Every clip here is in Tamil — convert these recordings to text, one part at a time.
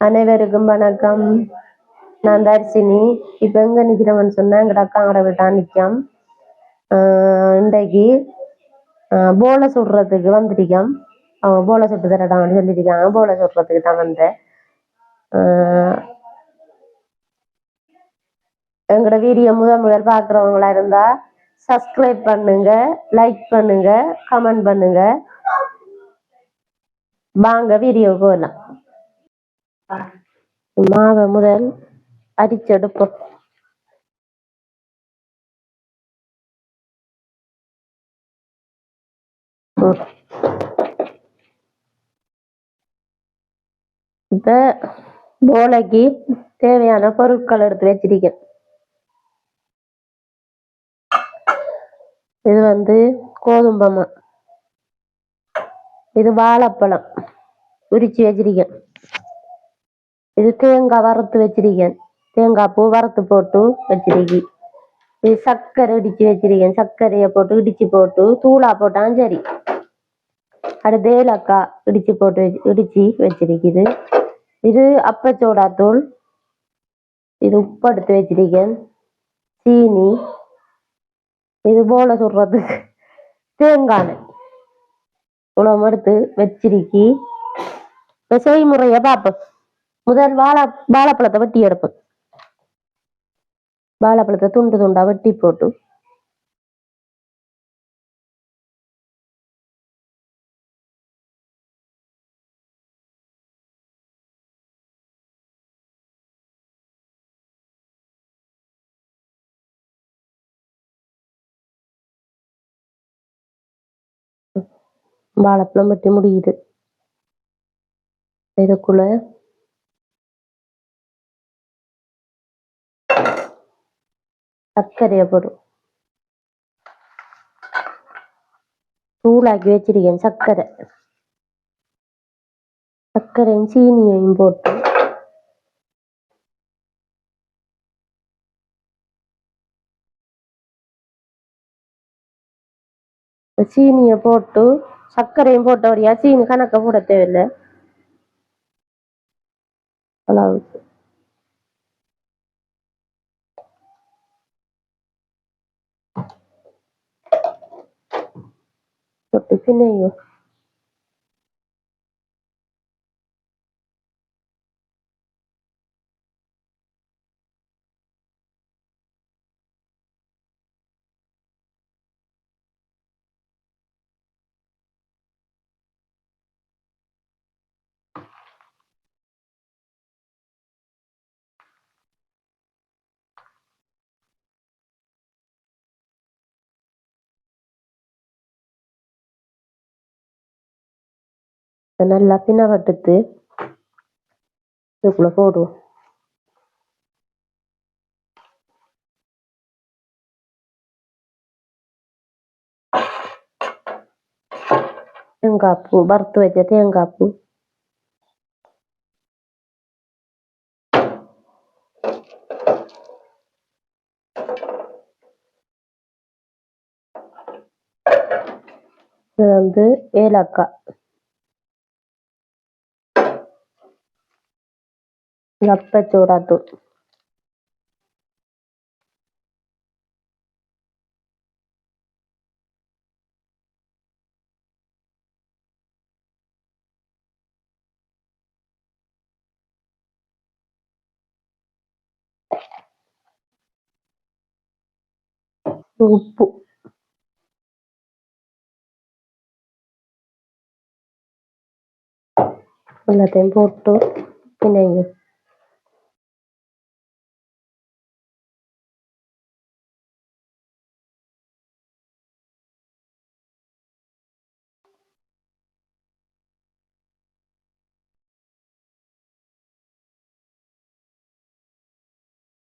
அனைவருக்கும் வணக்கம். நான் தர்சினி. இப்போ எங்கே நிற்கிறவன்னு சொன்னேன், எங்கட அக்காங்கட வீட்டா நிற்கும். இன்றைக்கு போலை சுடுறதுக்கு வந்துருக்கோம். அவங்க போலை சுட்டு தரட்டாங்கன்னு சொல்லியிருக்காங்க. போலை சுடுறதுக்கு தான் வந்தேன். எங்களோட வீடியோ முதல் பார்க்குறவங்களா இருந்தா சப்ஸ்கிரைப் பண்ணுங்க, லைக் பண்ணுங்க, கமெண்ட் பண்ணுங்க. வாங்க வீடியோ போகலாம். மாவை முதல் அரிச்செடுப்போம். இப்ப போலைக்கு தேவையான பொருட்கள் எடுத்து வச்சிருக்கேன். இது கோதும்பமா, இது வாழைப்பழம் உரிச்சு வச்சிருக்கேன். இது தேங்காய் வறுத்து வச்சிருக்கேன். தேங்காய் பூ வறுத்து போட்டு வச்சிருக்கேன். இது சர்க்கரை இடிச்சு வச்சிருக்கேன். சர்க்கரையை போட்டு இடிச்சு போட்டு தூளா போட்டாலும் சரி. அடுத்து ஏலக்காய் இடிச்சு வச்சிருக்குது. இது அப்பச்சோடா தூள். இது உப்பு எடுத்து வச்சிருக்கேன். சீனி. இது போல சுடுறதுக்கு தேங்காய் உணவு எடுத்து வச்சிருக்கி. இப்ப செய்முறைய பார்ப்போம். முதல் வாழைப்பழத்தை வெட்டி எடுப்போம். வாழைப்பழத்தை துண்டு துண்டா வெட்டி போட்டு வாழைப்பழம் வெட்டி முடியுது. இதுக்குள்ள சர்க்கரையை போடும். தூளாக்கி வச்சிருக்கேன் சர்க்கரையும் சீனியையும் போட்டு சீனியை போட்டு சர்க்கரையும் போட்ட வரையா சீனி கணக்க போட தேவையில்லை. அளவுக்கு போட்டு பின்னையும் நல்லா பின்னவட்டுத்து இதுக்குள்ள போடுவோம். தேங்காய் பூ வறுத்து வச்ச தேங்காய் பூ இது ஏலக்காய் அப்பச்சோடா தூள் உப்பு எல்லாத்தையும் போட்டு பின்னையும்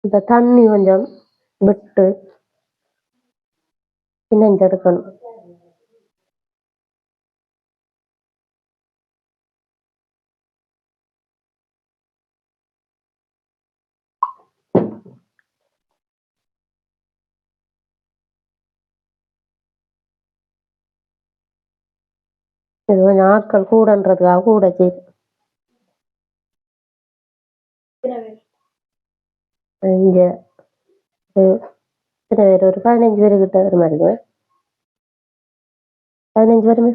இந்த தண்ணி கொஞ்சம் விட்டு பிணைஞ்செடுக்கணும். இது கொஞ்சம் ஆட்கள் கூடன்றதுக்காக கூட செய்து இங்க எத்தனை பேர் ஒரு 15 பேரு கிட்ட வர மாதிரி 15 வருமே.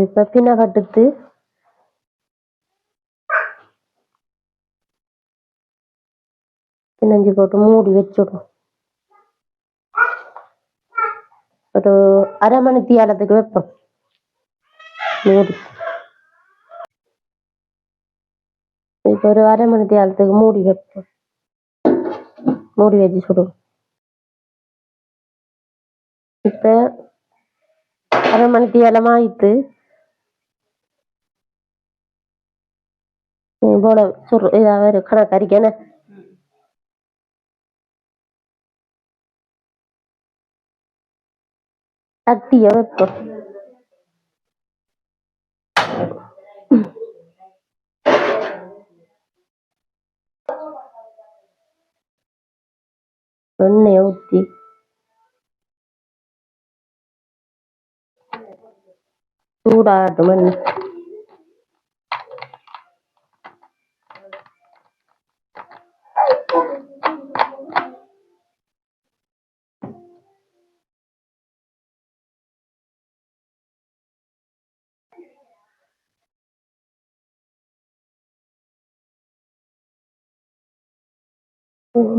இப்ப பின்ன கட்டுத்து பின்னஞ்சி போட்டு மூடி வச்சுடும். ஒரு அரை மணி தியாலத்துக்கு வைப்போம் மூடி. இப்ப ஒரு அரை மணி தியாலத்துக்கு மூடி வைப்போம். மூடி வச்சு சுடுவோம். இப்ப அரை மணி தியாலம் ஆயிட்டு போல சுடு இதாவது கணக்கறிக்கன தட்டிய வைப்போம். எண்ணெயை ஊற்றி சூடாகட்டும். எண்ணெய்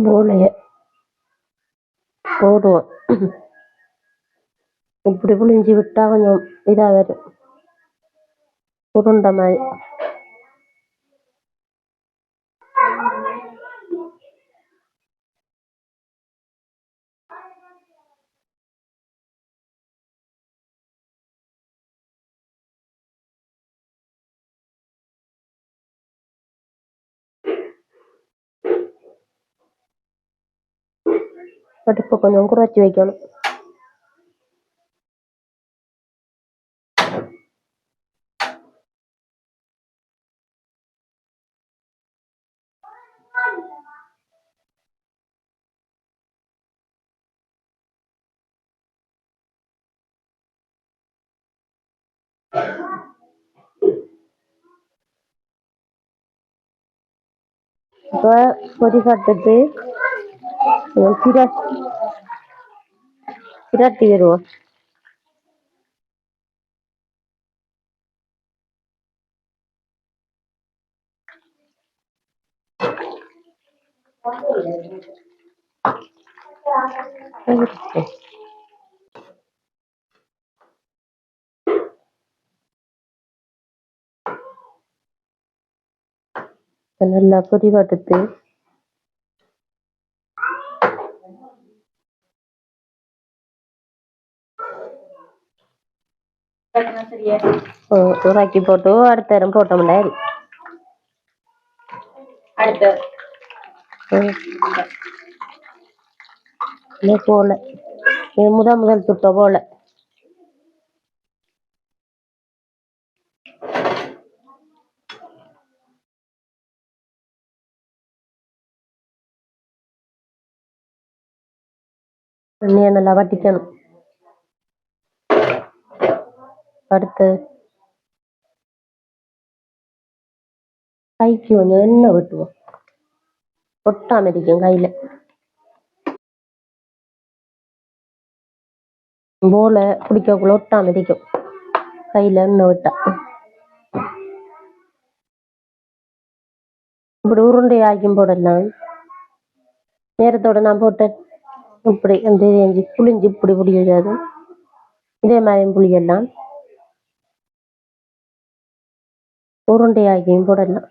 மூளைய போடுவோம். இப்படி புளிஞ்சி விட்டா கொஞ்சம் இதா வரும் உருண்டை மாதிரி. அடுப்பு கொஞ்சம் குறைச்சி வைக்கணும். இப்போ பொரி கட்டுட்டு திரட்டி வருவோம். நல்லா பொரி கட்டுத்து உருவாக்கி போட்டு அடுத்த நேரம் போட்டோம்னா போல முதல் சுட்ட போல எண்ணெயை நல்லா வட்டிக்கணும். அடுத்து கைக்கு கொஞ்சம் எண்ணெய் விட்டுவோம். ஒட்டாம இருக்கும் கையில. போல பிடிக்கக்குள்ள ஒட்டாம இருக்கும் கையில எண்ணெய் விட்டா. இப்படி உருண்டை ஆக்கியும் போடலாம். நேரத்தோட நான் போட்டேன் இப்படி அந்த புளிஞ்சு இப்படி புளியாது. இதே மாதிரி புளியெல்லாம் உருண்டை ஆக்கியும் போடலாம்.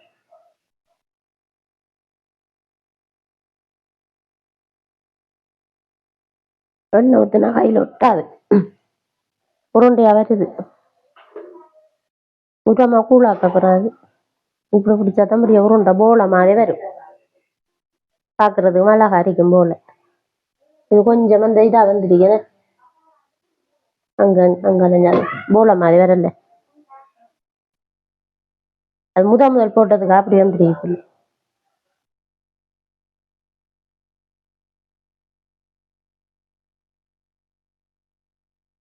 எண்ணெய் ஊற்றினா கையில் ஒட்டாது. உருண்டையா வருது. உரமா கூழாக்கக்கூடாது. இப்படி பிடிச்சாதான் பெரிய உருண்டை போல மாதிரி வரும். பார்க்கறதுக்கு மிளகா அரைக்கும் போல. இது கொஞ்சம் அந்த இதா வந்துருக்கேன் அங்க போல மாதிரி வரல. அது முதல் போட்டதுக்கு அப்படி வந்துருக்கு.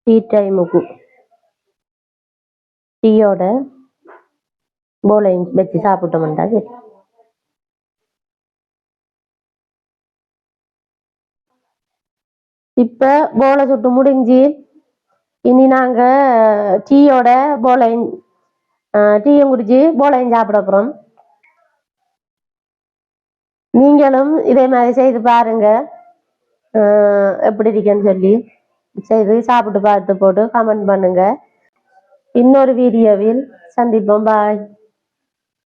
டீ டைமுக்கு டீயோட போலையும் வச்சு சாப்பிட்டோம்டா. இப்ப போலை சுட்டு முடிஞ்சு இனி நாங்க டீயோட போலையும் டீயும் குடிச்சு போலையும் சாப்பிட போறோம். நீங்களும் இதே மாதிரி செய்து பாருங்க, எப்படி இருக்குன்னு சொல்லி செய்து சாப்பிட்டு பார்த்து போட்டு கமெண்ட் பண்ணுங்க. இன்னொரு வீடியோவில் சந்திப்போம். பாய்.